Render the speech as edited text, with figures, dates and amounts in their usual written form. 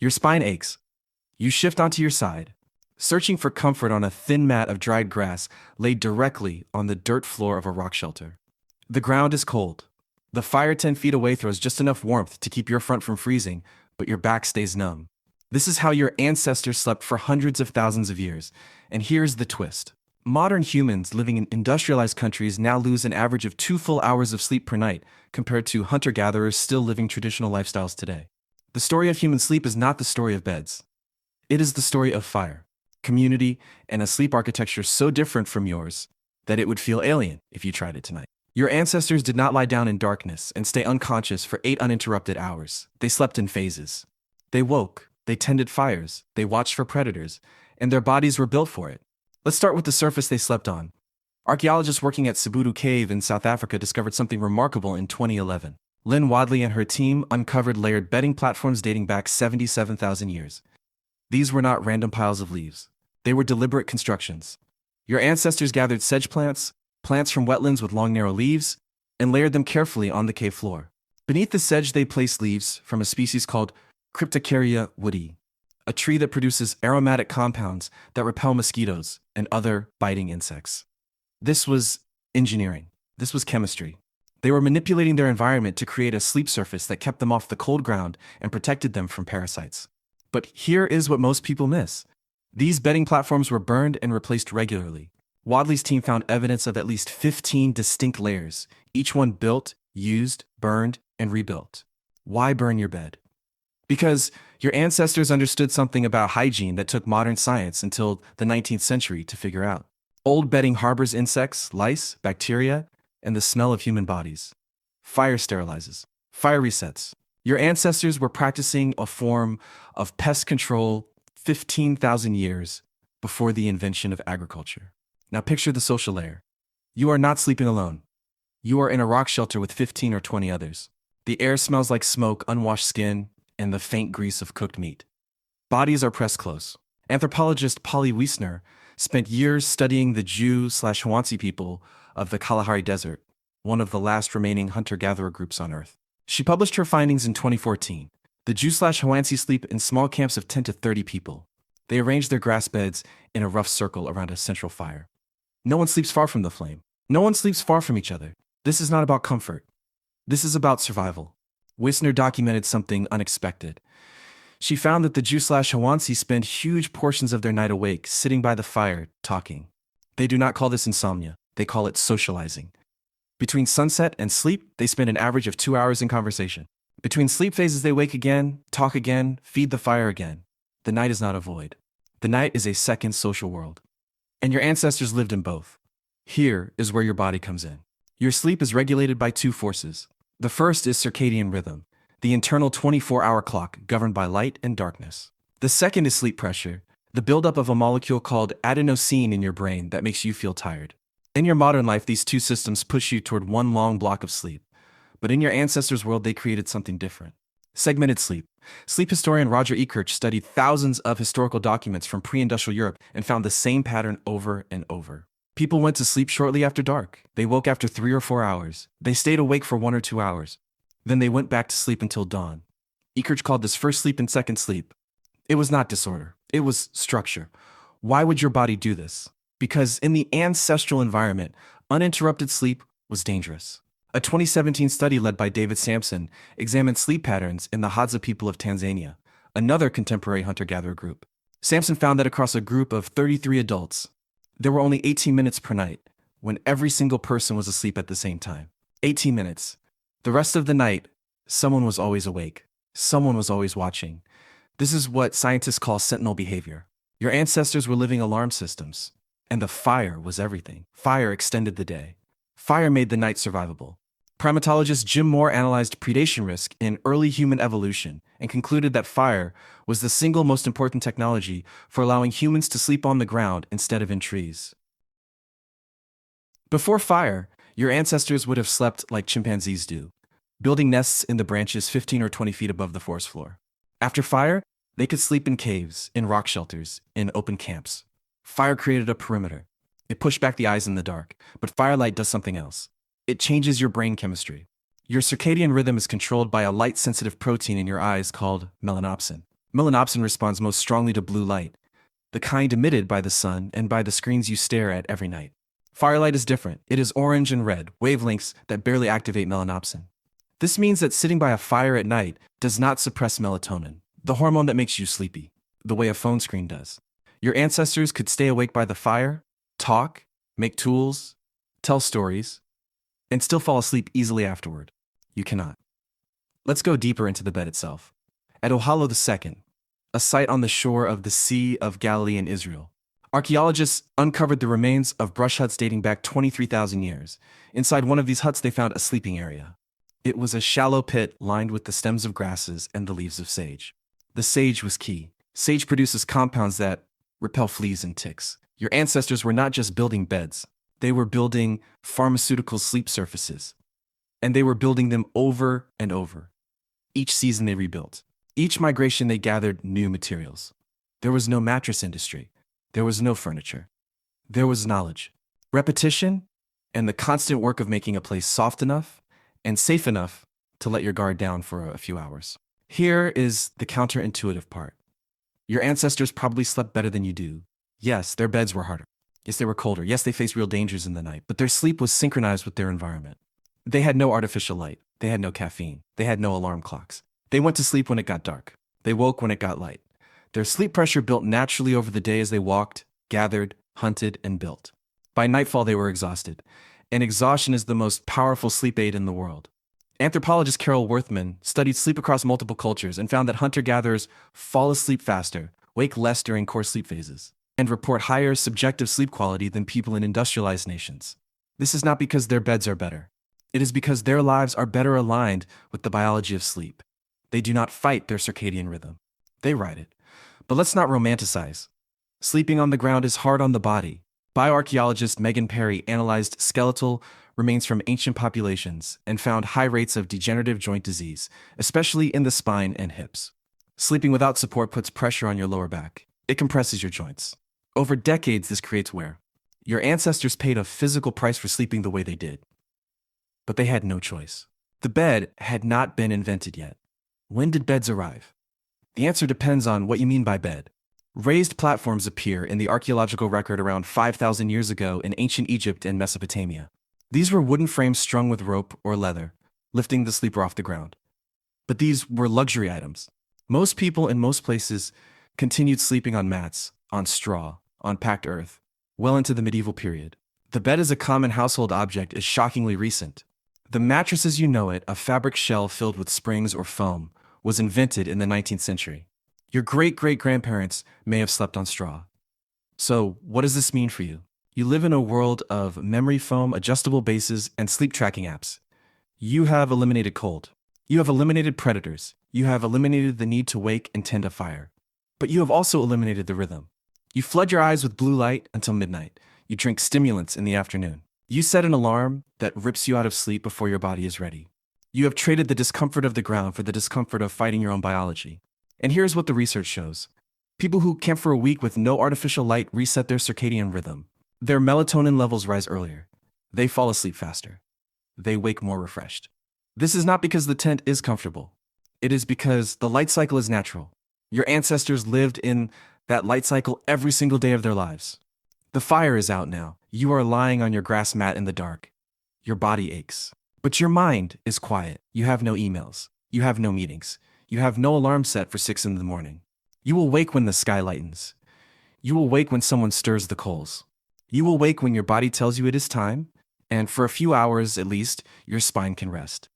Your spine aches. You shift onto your side, searching for comfort on a thin mat of dried grass laid directly on the dirt floor of a rock shelter. The ground is cold. The fire 10 feet away throws just enough warmth to keep your front from freezing, but your back stays numb. This is how your ancestors slept for hundreds of thousands of years. And here's the twist. Modern humans living in industrialized countries now lose an average of 2 full hours of sleep per night, compared to hunter-gatherers still living traditional lifestyles today. The story of human sleep is not the story of beds. It is the story of fire, community, and a sleep architecture so different from yours that it would feel alien if you tried it tonight. Your ancestors did not lie down in darkness and stay unconscious for 8 uninterrupted hours. They slept in phases. They woke, they tended fires, they watched for predators, and their bodies were built for it. Let's start with the surface they slept on. Archaeologists working at Sibudu Cave in South Africa discovered something remarkable in 2011. Lynn Wadley and her team uncovered layered bedding platforms dating back 77,000 years. These were not random piles of leaves. They were deliberate constructions. Your ancestors gathered sedge plants, plants from wetlands with long narrow leaves, and layered them carefully on the cave floor. Beneath the sedge they placed leaves from a species called Cryptocarya woodii, a tree that produces aromatic compounds that repel mosquitoes and other biting insects. This was engineering. This was chemistry. They were manipulating their environment to create a sleep surface that kept them off the cold ground and protected them from parasites. But here is what most people miss. These bedding platforms were burned and replaced regularly. Wadley's team found evidence of at least 15 distinct layers, each one built, used, burned, and rebuilt. Why burn your bed? Because your ancestors understood something about hygiene that took modern science until the 19th century to figure out. Old bedding harbors insects, lice, bacteria, and the smell of human bodies. Fire sterilizes. Fire resets. Your ancestors were practicing a form of pest control 15,000 years before the invention of agriculture. Now picture the social layer. You are not sleeping alone. You are in a rock shelter with 15 or 20 others. The air smells like smoke, unwashed skin, and the faint grease of cooked meat. Bodies are pressed close. Anthropologist Polly Wiesner spent years studying the Jew/Hwansi people of the Kalahari Desert, one of the last remaining hunter-gatherer groups on Earth. She published her findings in 2014. The Jew/Hwansi sleep in small camps of 10 to 30 people. They arrange their grass beds in a rough circle around a central fire. No one sleeps far from the flame. No one sleeps far from each other. This is not about comfort. This is about survival. Wiesner documented something unexpected. She found that the Jew/Hwansi spend huge portions of their night awake, sitting by the fire, talking. They do not call this insomnia. They call it socializing. Between sunset and sleep, they spend an average of 2 hours in conversation. Between sleep phases, they wake again, talk again, feed the fire again. The night is not a void. The night is a second social world. And your ancestors lived in both. Here is where your body comes in. Your sleep is regulated by 2 forces. The first is circadian rhythm, the internal 24-hour clock governed by light and darkness. The second is sleep pressure, the buildup of a molecule called adenosine in your brain that makes you feel tired. In your modern life, these 2 systems push you toward one long block of sleep. But in your ancestors' world, they created something different. Segmented sleep. Sleep historian Roger Ekirch studied thousands of historical documents from pre-industrial Europe and found the same pattern over and over. People went to sleep shortly after dark. They woke after 3 or 4 hours. They stayed awake for 1 or 2 hours. Then they went back to sleep until dawn. Ekirch called this first sleep and second sleep. It was not disorder. It was structure. Why would your body do this? Because in the ancestral environment, uninterrupted sleep was dangerous. A 2017 study led by David Sampson examined sleep patterns in the Hadza people of Tanzania, another contemporary hunter-gatherer group. Sampson found that across a group of 33 adults, there were only 18 minutes per night when every single person was asleep at the same time. 18 minutes. The rest of the night, someone was always awake. Someone was always watching. This is what scientists call sentinel behavior. Your ancestors were living alarm systems, and the fire was everything. Fire extended the day. Fire made the night survivable. Primatologist Jim Moore analyzed predation risk in early human evolution and concluded that fire was the single most important technology for allowing humans to sleep on the ground instead of in trees. Before fire, your ancestors would have slept like chimpanzees do, building nests in the branches 15 or 20 feet above the forest floor. After fire, they could sleep in caves, in rock shelters, in open camps. Fire created a perimeter. It pushed back the eyes in the dark, but firelight does something else. It changes your brain chemistry. Your circadian rhythm is controlled by a light-sensitive protein in your eyes called melanopsin. Melanopsin responds most strongly to blue light, the kind emitted by the sun and by the screens you stare at every night. Firelight is different. It is orange and red, wavelengths that barely activate melanopsin. This means that sitting by a fire at night does not suppress melatonin, the hormone that makes you sleepy, the way a phone screen does. Your ancestors could stay awake by the fire, talk, make tools, tell stories, and still fall asleep easily afterward. You cannot. Let's go deeper into the bed itself. At Ohalo II, a site on the shore of the Sea of Galilee in Israel, archaeologists uncovered the remains of brush huts dating back 23,000 years. Inside one of these huts, they found a sleeping area. It was a shallow pit lined with the stems of grasses and the leaves of sage. The sage was key. Sage produces compounds that repel fleas and ticks. Your ancestors were not just building beds, they were building pharmaceutical sleep surfaces. And they were building them over and over. Each season they rebuilt. Each migration they gathered new materials. There was no mattress industry. There was no furniture. There was knowledge, repetition, and the constant work of making a place soft enough and safe enough to let your guard down for a few hours. Here is the counterintuitive part. Your ancestors probably slept better than you do. Yes, their beds were harder. Yes, they were colder. Yes, they faced real dangers in the night, but their sleep was synchronized with their environment. They had no artificial light. They had no caffeine. They had no alarm clocks. They went to sleep when it got dark. They woke when it got light. Their sleep pressure built naturally over the day as they walked, gathered, hunted, and built. By nightfall, they were exhausted, and exhaustion is the most powerful sleep aid in the world. Anthropologist Carol Worthman studied sleep across multiple cultures and found that hunter-gatherers fall asleep faster, wake less during core sleep phases, and report higher subjective sleep quality than people in industrialized nations. This is not because their beds are better. It is because their lives are better aligned with the biology of sleep. They do not fight their circadian rhythm. They ride it. But let's not romanticize. Sleeping on the ground is hard on the body. Bioarchaeologist Megan Perry analyzed skeletal remains from ancient populations and found high rates of degenerative joint disease, especially in the spine and hips. Sleeping without support puts pressure on your lower back. It compresses your joints. Over decades, this creates wear. Your ancestors paid a physical price for sleeping the way they did. But they had no choice. The bed had not been invented yet. When did beds arrive? The answer depends on what you mean by bed. Raised platforms appear in the archaeological record around 5,000 years ago in ancient Egypt and Mesopotamia. These were wooden frames strung with rope or leather, lifting the sleeper off the ground. But these were luxury items. Most people in most places continued sleeping on mats, on straw, on packed earth, well into the medieval period. The bed as a common household object is shockingly recent. The mattress as you know it, a fabric shell filled with springs or foam, was invented in the 19th century. Your great-great-grandparents may have slept on straw. So, what does this mean for you? You live in a world of memory foam, adjustable bases, and sleep tracking apps. You have eliminated cold. You have eliminated predators. You have eliminated the need to wake and tend a fire. But you have also eliminated the rhythm. You flood your eyes with blue light until midnight. You drink stimulants in the afternoon. You set an alarm that rips you out of sleep before your body is ready. You have traded the discomfort of the ground for the discomfort of fighting your own biology. And here's what the research shows. People who camp for a week with no artificial light reset their circadian rhythm. Their melatonin levels rise earlier. They fall asleep faster. They wake more refreshed. This is not because the tent is comfortable. It is because the light cycle is natural. Your ancestors lived in that light cycle every single day of their lives. The fire is out now. You are lying on your grass mat in the dark. Your body aches. But your mind is quiet. You have no emails. You have no meetings. You have no alarm set for 6 in the morning. You will wake when the sky lightens. You will wake when someone stirs the coals. You will wake when your body tells you it is time, and for a few hours at least, your spine can rest.